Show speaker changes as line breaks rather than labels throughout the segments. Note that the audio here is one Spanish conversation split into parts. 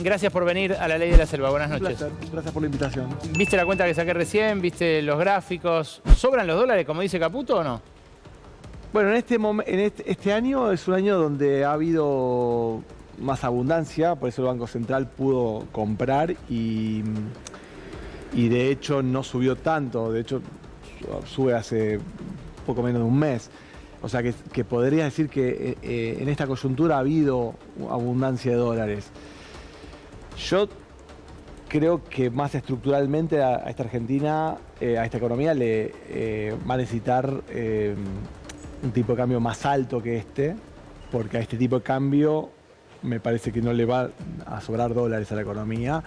Gracias por venir a La Ley de la Selva. Buenas
Un
noches.
placer. Gracias por la invitación.
¿Viste la cuenta que saqué recién? ¿Viste los gráficos? ¿Sobran los dólares, como dice Caputo, o no?
Bueno, este año es un año donde ha habido más abundancia, por eso el Banco Central pudo comprar y de hecho no subió tanto, de hecho sube hace poco menos de un mes. O sea que podría decir que en esta coyuntura ha habido abundancia de dólares. Yo creo que más estructuralmente a esta Argentina, a esta economía, le va a necesitar un tipo de cambio más alto que este, porque a este tipo de cambio me parece que no le va a sobrar dólares a la economía.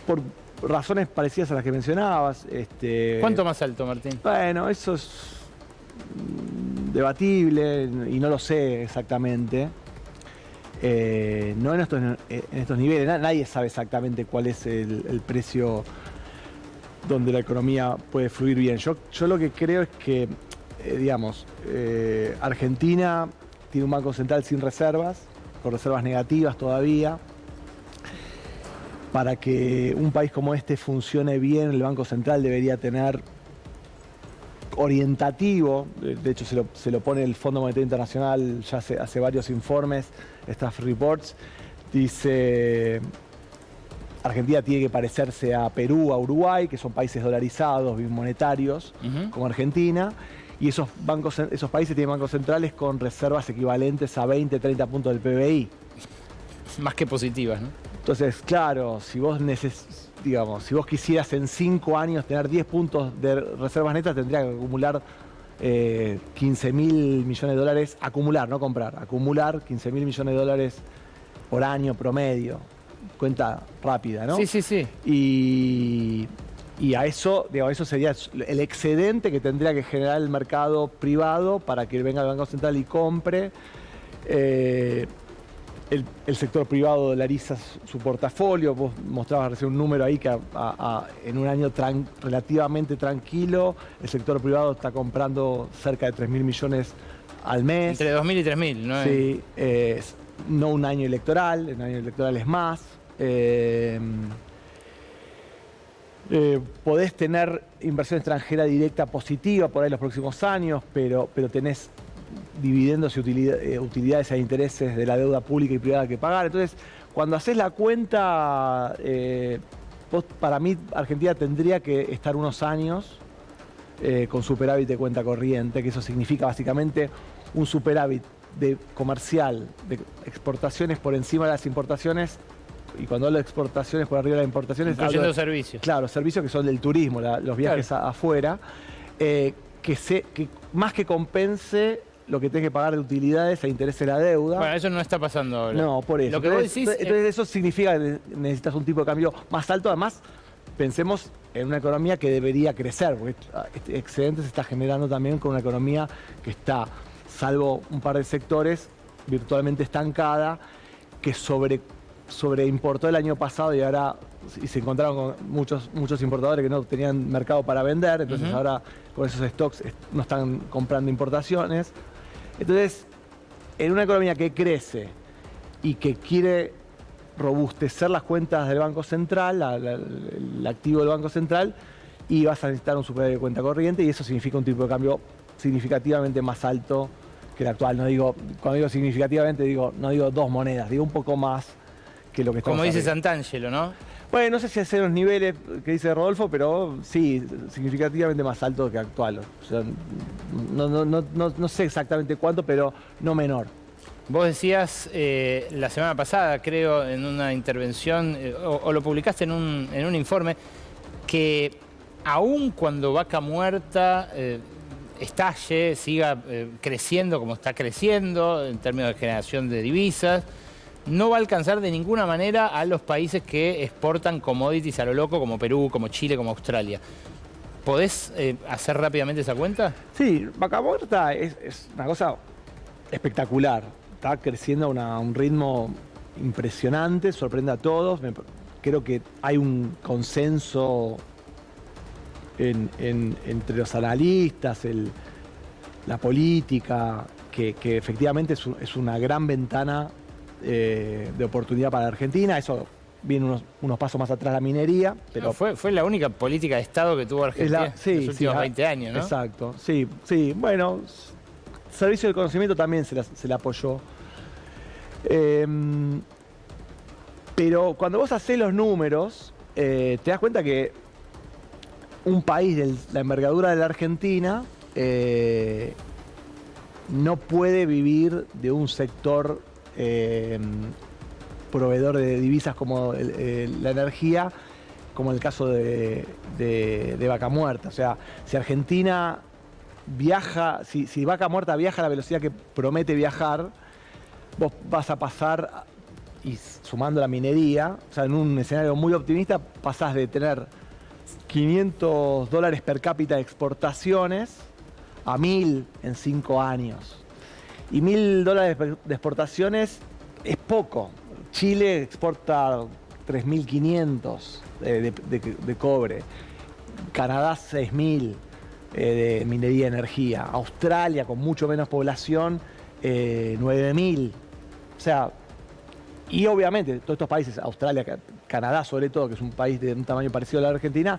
Por razones parecidas a las que mencionabas.
¿Cuánto más alto, Martín?
Bueno, eso es debatible y no lo sé exactamente. No en estos niveles, nadie sabe exactamente cuál es el precio donde la economía puede fluir bien. Yo lo que creo es que, Argentina tiene un banco central sin reservas, con reservas negativas todavía. Para que un país como este funcione bien, el Banco Central debería tener orientativo, de hecho se lo pone el Fondo Monetario Internacional ya hace varios informes, staff reports, dice Argentina tiene que parecerse a Perú, a Uruguay, que son países dolarizados, bimonetarios, como Argentina, y esos países tienen bancos centrales con reservas equivalentes a 20-30 puntos del PBI.
Más que positivas, ¿no?
Entonces, claro, si vos quisieras en 5 años tener 10 puntos de reservas netas, tendrías que acumular 15.000 millones de dólares, acumular, no comprar, acumular 15.000 millones de dólares por año promedio. Cuenta rápida, ¿no?
Sí.
Y a eso, eso sería el excedente que tendría que generar el mercado privado para que venga el Banco Central y compre. El sector privado dolariza su portafolio. Vos mostrabas recién un número ahí que en un año relativamente tranquilo, el sector privado está comprando cerca de 3.000 millones al mes.
Entre 2.000 y 3.000, ¿no?
Sí, no un año electoral, el año electoral es más. Podés tener inversión extranjera directa positiva por ahí los próximos años, pero tenés dividendos y utilidades e intereses de la deuda pública y privada que pagar. Entonces, cuando haces la cuenta, para mí Argentina tendría que estar unos años con superávit de cuenta corriente, que eso significa básicamente un superávit de comercial, de exportaciones por encima de las importaciones. Y cuando hablo de exportaciones por arriba de las importaciones,
incluyendo servicios.
Claro, servicios que son del turismo, los viajes afuera, que más que compense lo que tenés que pagar de utilidades e interés de la deuda.
Bueno, eso no está pasando ahora.
No, por eso.
Lo que vos decís,
entonces eso significa que necesitas un tipo de cambio más alto. Además, pensemos en una economía que debería crecer, porque este excedente se está generando también con una economía que está, salvo un par de sectores, virtualmente estancada, que sobreimportó el año pasado y ahora se encontraron con muchos importadores que no tenían mercado para vender, entonces ahora con esos stocks no están comprando importaciones. Entonces, en una economía que crece y que quiere robustecer las cuentas del Banco Central, el activo del Banco Central, y vas a necesitar un superávit de cuenta corriente, y eso significa un tipo de cambio significativamente más alto que el actual. Cuando digo significativamente, no digo 2 monedas, digo un poco más que lo que estamos
como dice
arriba.
Santangelo, ¿no?
Bueno, no sé si hacer los niveles que dice Rodolfo, pero sí, significativamente más alto que actual. O sea, no sé exactamente cuánto, pero no menor.
Vos decías la semana pasada, creo, en una intervención, o lo publicaste en un informe, que aún cuando Vaca Muerta estalle, siga creciendo como está creciendo en términos de generación de divisas, no va a alcanzar de ninguna manera a los países que exportan commodities a lo loco, como Perú, como Chile, como Australia. ¿Podés hacer rápidamente esa cuenta?
Sí, Vaca Muerta es una cosa espectacular. Está creciendo a un ritmo impresionante, sorprende a todos. Creo que hay un consenso entre los analistas, la política, que efectivamente es una gran ventana de oportunidad para la Argentina. Eso viene unos pasos más atrás la minería. Pero
no, fue la única política de Estado que tuvo Argentina en los últimos 20 años, ¿no?
Exacto, sí. Bueno, Servicio del Conocimiento también se la apoyó. Pero cuando vos hacés los números, te das cuenta que un país de la envergadura de la Argentina no puede vivir de un sector proveedor de divisas como la energía, como el caso de Vaca Muerta. O sea, si Argentina viaja, si Vaca Muerta viaja a la velocidad que promete viajar, vos vas a pasar, y sumando la minería, o sea, en un escenario muy optimista, pasás de tener $500 per cápita de exportaciones a 1.000 en 5 años. Y $1.000 de exportaciones es poco. Chile exporta 3.500 de cobre. Canadá 6.000 de minería y energía. Australia, con mucho menos población, 9.000. O sea, y obviamente todos estos países, Australia, Canadá sobre todo, que es un país de un tamaño parecido a la Argentina,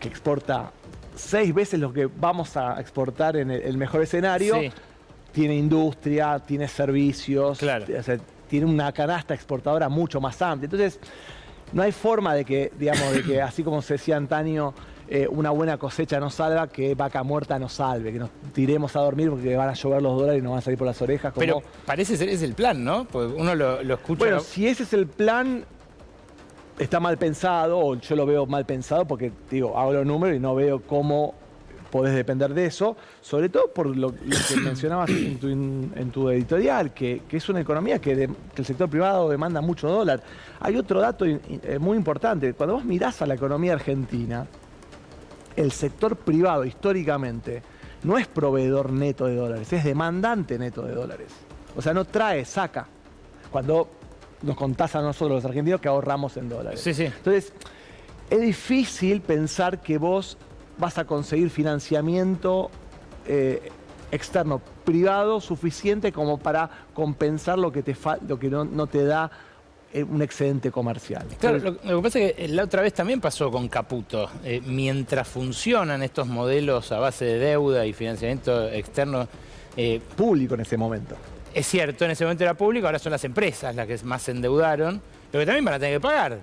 que exporta 6 veces lo que vamos a exportar en el mejor escenario, sí. Tiene industria, tiene servicios,
claro.
O sea, tiene una canasta exportadora mucho más amplia. Entonces, no hay forma de que, digamos, de que así como se decía antaño, una buena cosecha nos salva, que Vaca Muerta nos salve, que nos tiremos a dormir porque van a llover los dólares y nos van a salir por las orejas. Como...
Pero parece ser ese el plan, ¿no? Porque uno lo escucha...
Bueno, si ese es el plan, está mal pensado, o yo lo veo mal pensado, porque, digo, hago los números y no veo cómo podés depender de eso, sobre todo por lo que mencionabas en tu editorial, que es una economía que el sector privado demanda mucho dólar. Hay otro dato muy importante. Cuando vos mirás a la economía argentina, el sector privado históricamente no es proveedor neto de dólares, es demandante neto de dólares. O sea, no trae, saca. Cuando nos contás a nosotros los argentinos que ahorramos en dólares.
Sí, sí.
Entonces, es difícil pensar que vos vas a conseguir financiamiento externo, privado, suficiente como para compensar lo que no te da un excedente comercial.
Claro, lo que pasa es que la otra vez también pasó con Caputo. Mientras funcionan estos modelos a base de deuda y financiamiento externo...
público en ese momento.
Es cierto, en ese momento era público, ahora son las empresas las que más se endeudaron, pero que también van a tener que pagar.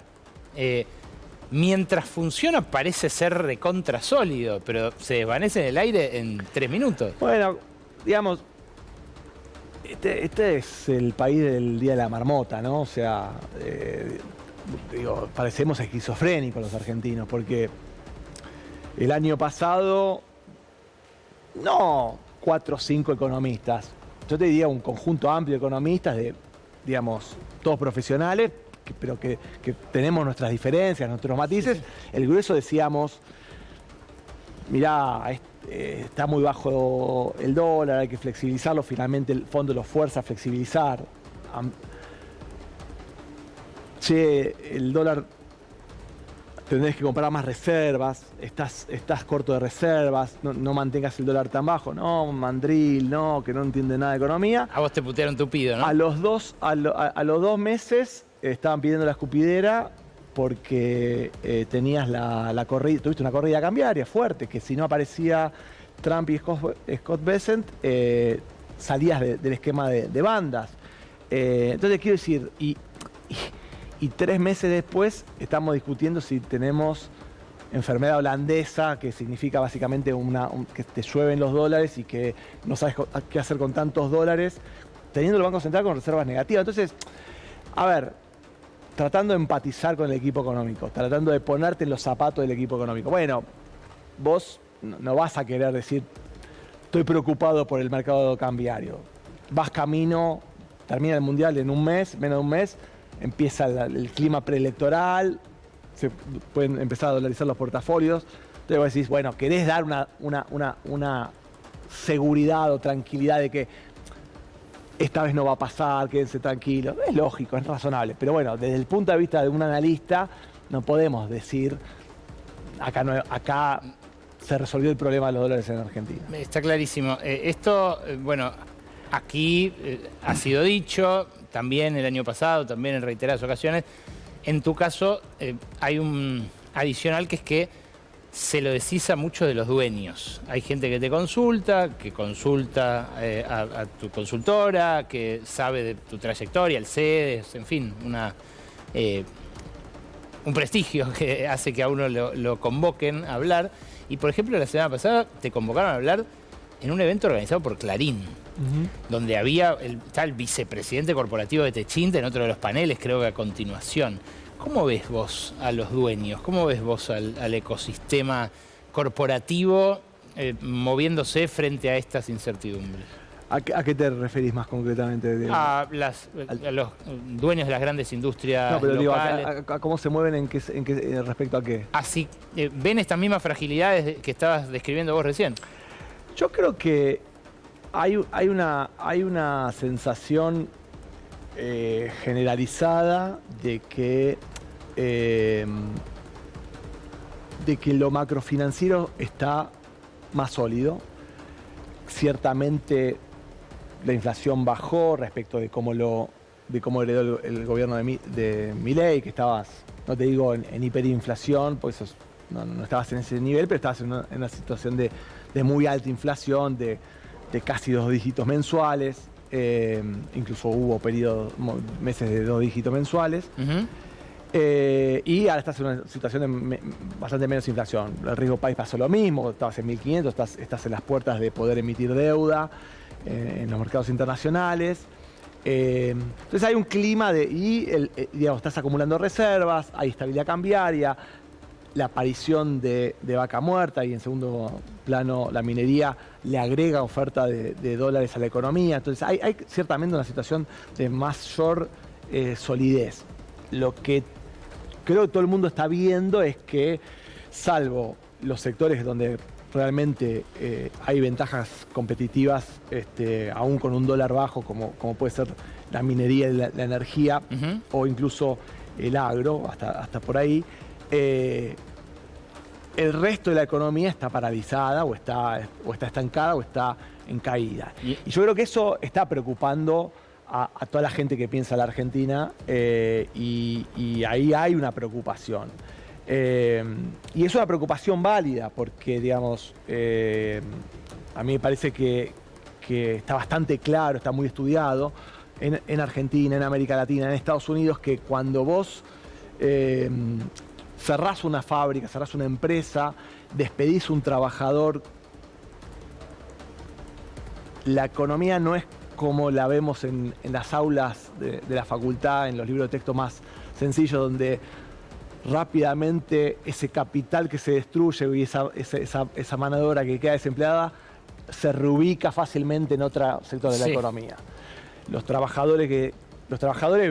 Mientras funciona parece ser recontra sólido, pero se desvanece en el aire en 3 minutos.
Bueno, digamos, este es el país del Día de la Marmota, ¿no? O sea, digo, parecemos esquizofrénicos los argentinos, porque el año pasado, no 4 o 5 economistas, yo te diría un conjunto amplio de economistas, digamos, todos profesionales, pero que tenemos nuestras diferencias, nuestros matices. Sí. El grueso decíamos, mirá, está muy bajo el dólar, hay que flexibilizarlo, finalmente el fondo lo fuerza a flexibilizar. Che, el dólar, tendrás que comprar más reservas, estás corto de reservas, no mantengas el dólar tan bajo. No, mandril, no, que no entiende nada de economía.
A vos te putearon tupido, ¿no?
A los 2 meses estaban pidiendo la escupidera porque tenías la corrida, tuviste una corrida cambiaria fuerte, que si no aparecía Trump y Scott Bessent, salías del esquema de bandas. Entonces quiero decir, y 3 meses después estamos discutiendo si tenemos enfermedad holandesa, que significa básicamente que te llueven los dólares y que no sabes qué hacer con tantos dólares, teniendo el Banco Central con reservas negativas. Entonces, a ver, tratando de empatizar con el equipo económico, tratando de ponerte en los zapatos del equipo económico. Bueno, vos no vas a querer decir, estoy preocupado por el mercado cambiario. Vas camino, termina el Mundial en un mes, menos de un mes, empieza el clima preelectoral, se pueden empezar a dolarizar los portafolios. Entonces vos decís, bueno, querés dar una seguridad o tranquilidad de que esta vez no va a pasar, quédense tranquilos. Es lógico, es razonable. Pero bueno, desde el punto de vista de un analista, no podemos decir, acá se resolvió el problema de los dólares en Argentina.
Está clarísimo. Esto, bueno, aquí ha sido dicho, también el año pasado, también en reiteradas ocasiones. En tu caso, hay un adicional que es que se lo decís a muchos de los dueños. Hay gente que te consulta a tu consultora, que sabe de tu trayectoria, el CEDES, en fin, un prestigio que hace que a uno lo convoquen a hablar. Y, por ejemplo, la semana pasada te convocaron a hablar en un evento organizado por Clarín, donde está el vicepresidente corporativo de Techint en otro de los paneles, creo que a continuación. ¿Cómo ves vos a los dueños? ¿Cómo ves vos al ecosistema corporativo moviéndose frente a estas incertidumbres?
¿A qué te referís más concretamente?
A los dueños de las grandes industrias locales.
Digo, ¿a cómo se mueven respecto a qué?
Así, ¿ven estas mismas fragilidades que estabas describiendo vos recién?
Yo creo que hay una sensación generalizada de que lo macrofinanciero está más sólido. Ciertamente la inflación bajó respecto de cómo heredó el gobierno de Milei, que estabas, no te digo en hiperinflación, pues eso, no estabas en ese nivel, pero estabas en una situación de muy alta inflación, de casi 2 dígitos mensuales. Incluso hubo meses de 2 dígitos mensuales. Y ahora estás en una situación de bastante menos inflación. El riesgo país pasó lo mismo, estabas en 1.500, estás en las puertas de poder emitir deuda en los mercados internacionales. Entonces hay un clima digamos, estás acumulando reservas, hay estabilidad cambiaria, la aparición de vaca muerta y en segundo plano la minería le agrega oferta de dólares a la economía. Entonces hay ciertamente una situación de mayor solidez. Lo que creo que todo el mundo está viendo es que, salvo los sectores donde realmente hay ventajas competitivas, aún con un dólar bajo, como puede ser la minería y la energía, o incluso el agro, hasta por ahí, el resto de la economía está paralizada o está estancada o está en caída. Y yo creo que eso está preocupando a toda la gente que piensa en la Argentina, y ahí hay una preocupación. Y es una preocupación válida porque, digamos, a mí me parece que está bastante claro, está muy estudiado en Argentina, en América Latina, en Estados Unidos, que cuando vos cerrás una fábrica, cerrás una empresa, despedís un trabajador, la economía no es como la vemos en las aulas de la facultad, en los libros de texto más sencillos, donde rápidamente ese capital que se destruye y esa mano de obra que queda desempleada se reubica fácilmente en otro sector de la economía. Los trabajadores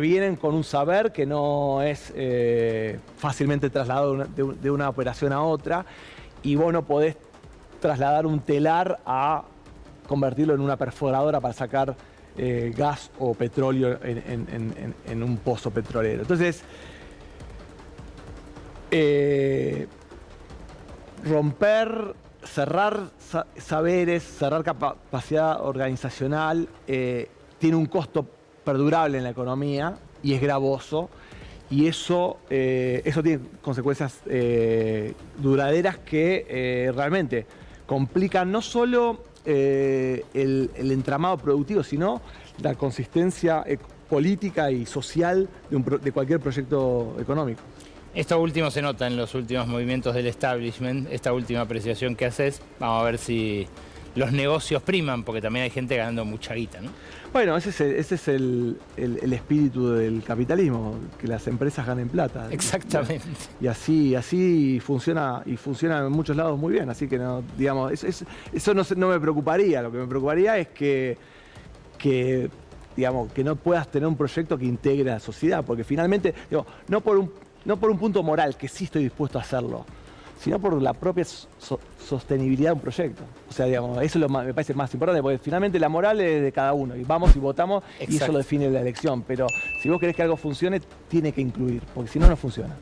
vienen con un saber que no es fácilmente trasladado de una operación a otra, y vos no podés trasladar un telar a convertirlo en una perforadora para sacar gas o petróleo en un pozo petrolero. Entonces, romper, cerrar saberes, cerrar capacidad organizacional, tiene un costo perdurable en la economía y es gravoso. Y eso tiene consecuencias duraderas que realmente complican no solo el entramado productivo, sino la consistencia política y social de cualquier proyecto económico.
Esto último se nota en los últimos movimientos del establishment, esta última apreciación que haces. Vamos a ver si los negocios priman, porque también hay gente ganando mucha guita, ¿no?
Bueno, ese es el espíritu del capitalismo, que las empresas ganen plata.
Exactamente.
Y así funciona, y funciona en muchos lados muy bien. Así que, no, digamos, eso no me preocuparía. Lo que me preocuparía es que no puedas tener un proyecto que integre a la sociedad, porque finalmente, digo, no por un punto moral, que sí estoy dispuesto a hacerlo, sino por la propia sostenibilidad de un proyecto. O sea, digamos, eso me parece más importante, porque finalmente la moral es de cada uno, y vamos y votamos. Exacto. Y eso lo define la elección. Pero si vos querés que algo funcione, tiene que incluir, porque si no, no funciona.